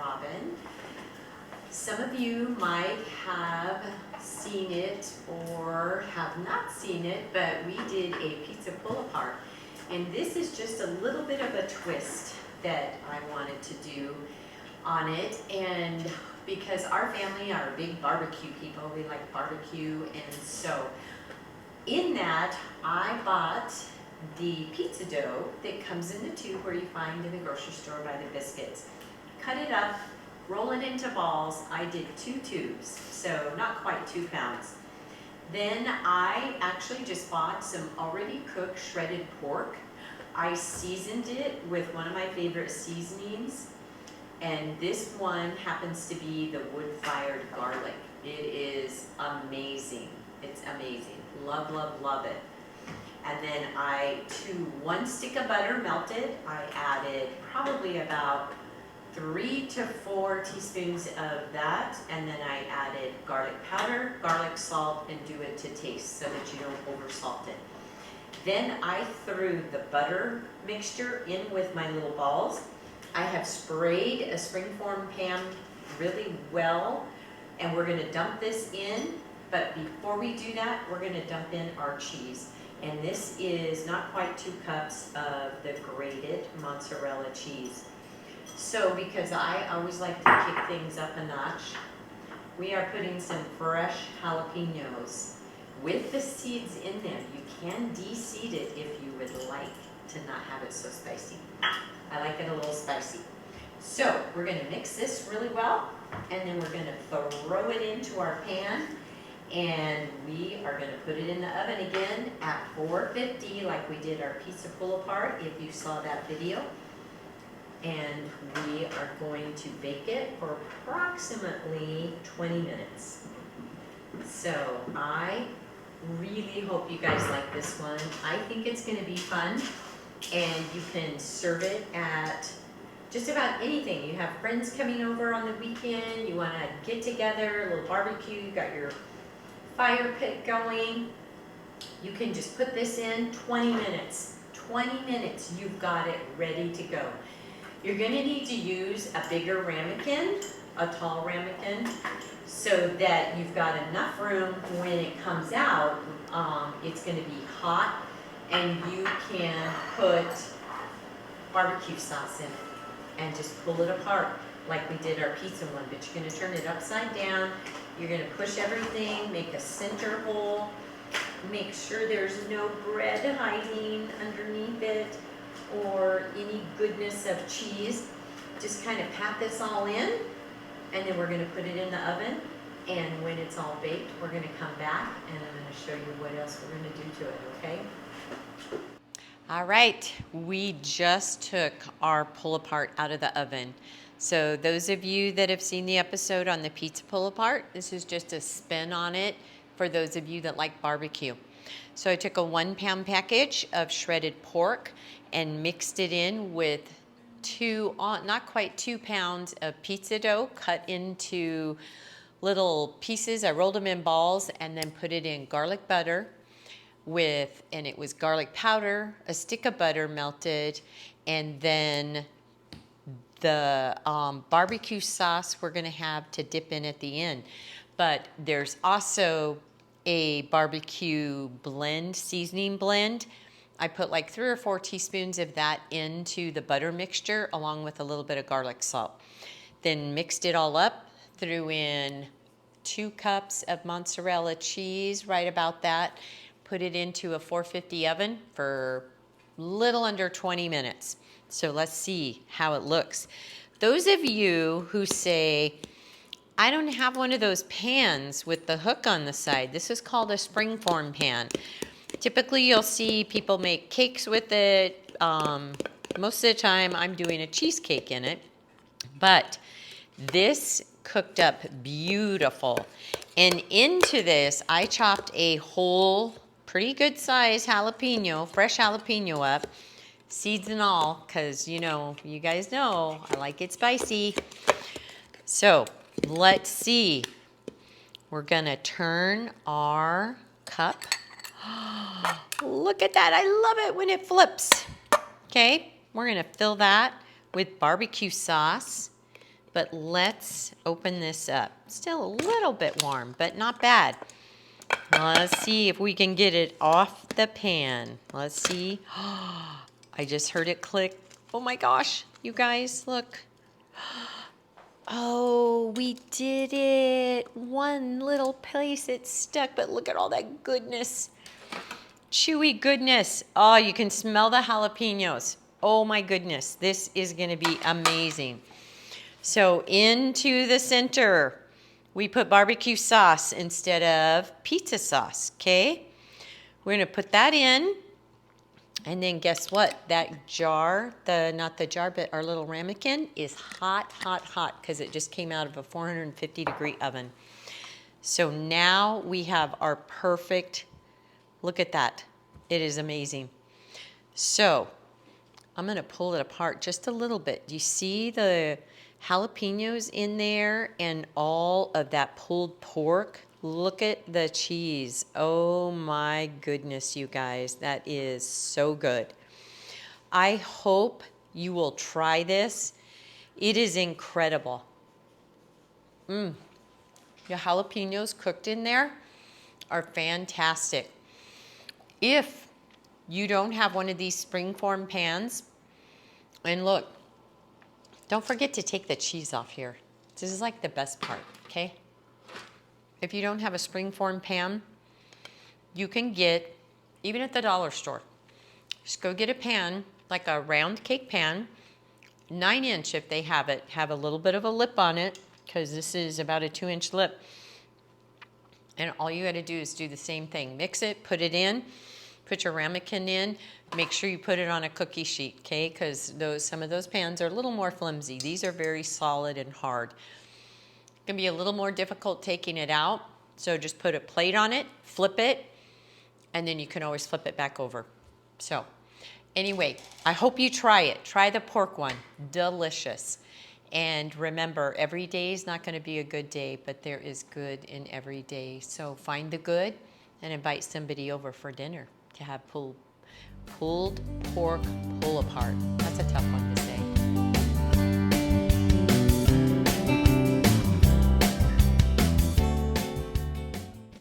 Robin. Some of you might have seen it or have not seen it, but we did a pizza pull-apart. And this is just a little bit of a twist that I wanted to do on it. And because our family are big barbecue people, we like barbecue, and so in that I bought the pizza dough that comes in the tube where you find in the grocery store by the biscuits. Cut it up, roll it into balls. I did 2 tubes, so not quite 2 pounds. Then I actually just bought some already cooked shredded pork. I seasoned it with one of my favorite seasonings, and this one happens to be the wood-fired garlic. It is amazing. It's amazing. Love, love, love it. And then to 1 stick of butter melted, I added probably about 3 to 4 teaspoons of that, and then I added garlic powder, garlic salt, and do it to taste so that you don't over salt it. Then I threw the butter mixture in with my little balls. I have sprayed a springform pan really well, and we're going to dump this in, but before we do that, we're going to dump in our cheese. And this is not quite 2 cups of the grated mozzarella cheese. So because I always like to kick things up a notch, we are putting some fresh jalapenos with the seeds in them. You can de-seed it if you would like to not have it so spicy. I like it a little spicy. So we're going to mix this really well, and then we're going to throw it into our pan, and we are going to put it in the oven again at 450 like we did our pizza pull-apart, if you saw that video. And we are going to bake it for approximately 20 minutes. So I really hope you guys like this one. I think it's going to be fun, and you can serve it at just about anything. You have friends coming over on the weekend, you want to get together, a little barbecue, you got your fire pit going. You can just put this in 20 minutes. 20 minutes, you've got it ready to go. You're going to need to use a bigger ramekin, a tall ramekin, so that you've got enough room when it comes out. It's going to be hot, and you can put barbecue sauce in it and just pull it apart like we did our pizza one. But you're going to turn it upside down. You're going to push everything, make a center hole, make sure there's no bread hiding underneath it or any goodness of cheese. Just kind of pat this all in, and then we're going to put it in the oven, and when it's all baked, we're going to come back and I'm going to show you what else we're going to do to it, okay? All right, we just took our pull-apart out of the oven. So those of you that have seen the episode on the pizza pull-apart, this is just a spin on it for those of you that like barbecue. So I took a 1 pound package of shredded pork and mixed it in with not quite 2 pounds of pizza dough cut into little pieces. I rolled them in balls and then put it in garlic butter and it was garlic powder, a stick of butter melted, and then the barbecue sauce we're going to have to dip in at the end. But there's also a barbecue blend, seasoning blend. I put like 3 or 4 teaspoons of that into the butter mixture along with a little bit of garlic salt. Then mixed it all up, threw in 2 cups of mozzarella cheese, right about that. Put it into a 450 oven for little under 20 minutes. So let's see how it looks. Those of you who say, I don't have one of those pans with the hook on the side. This is called a springform pan. Typically you'll see people make cakes with it. Most of the time I'm doing a cheesecake in it. But this cooked up beautiful. And into this I chopped a whole pretty good size jalapeno, fresh jalapeno up. Seeds and all, because you guys know I like it spicy. So let's see. We're gonna turn our cup. Look at that, I love it when it flips. Okay, we're gonna fill that with barbecue sauce. But let's open this up. Still a little bit warm, but not bad. Let's see if we can get it off the pan. Let's see. I just heard it click. Oh my gosh, you guys, look. Oh, we did it. One little place it stuck, but look at all that goodness. Chewy goodness. Oh, you can smell the jalapenos. Oh my goodness, this is gonna be amazing. So into the center, we put barbecue sauce instead of pizza sauce, okay? We're gonna put that in, and then guess what? That jar, not the jar, but our little ramekin is hot, hot, hot, because it just came out of a 450-degree oven. So now we have our perfect, look at that. It is amazing. So I'm gonna pull it apart just a little bit. Do you see the jalapenos in there and all of that pulled pork? Look at the cheese. Oh my goodness, you guys. That is so good. I hope you will try this. It is incredible. The jalapenos cooked in there are fantastic. If you don't have one of these springform pans, and look, don't forget to take the cheese off here. This is like the best part, okay? If you don't have a springform pan, you can get, even at the dollar store, just go get a pan, like a round cake pan, 9-inch if they have it, have a little bit of a lip on it, because this is about a 2-inch lip. And all you gotta do is do the same thing. Mix it, put it in, put your ramekin in, make sure you put it on a cookie sheet, okay? Because some of those pans are a little more flimsy. These are very solid and hard. It can be a little more difficult taking it out, so just put a plate on it, flip it, and then you can always flip it back over. So anyway, I hope you try it. Try the pork one, delicious. And remember, every day is not gonna be a good day, but there is good in every day. So find the good and invite somebody over for dinner to have pulled pork pull apart. That's a tough one to say.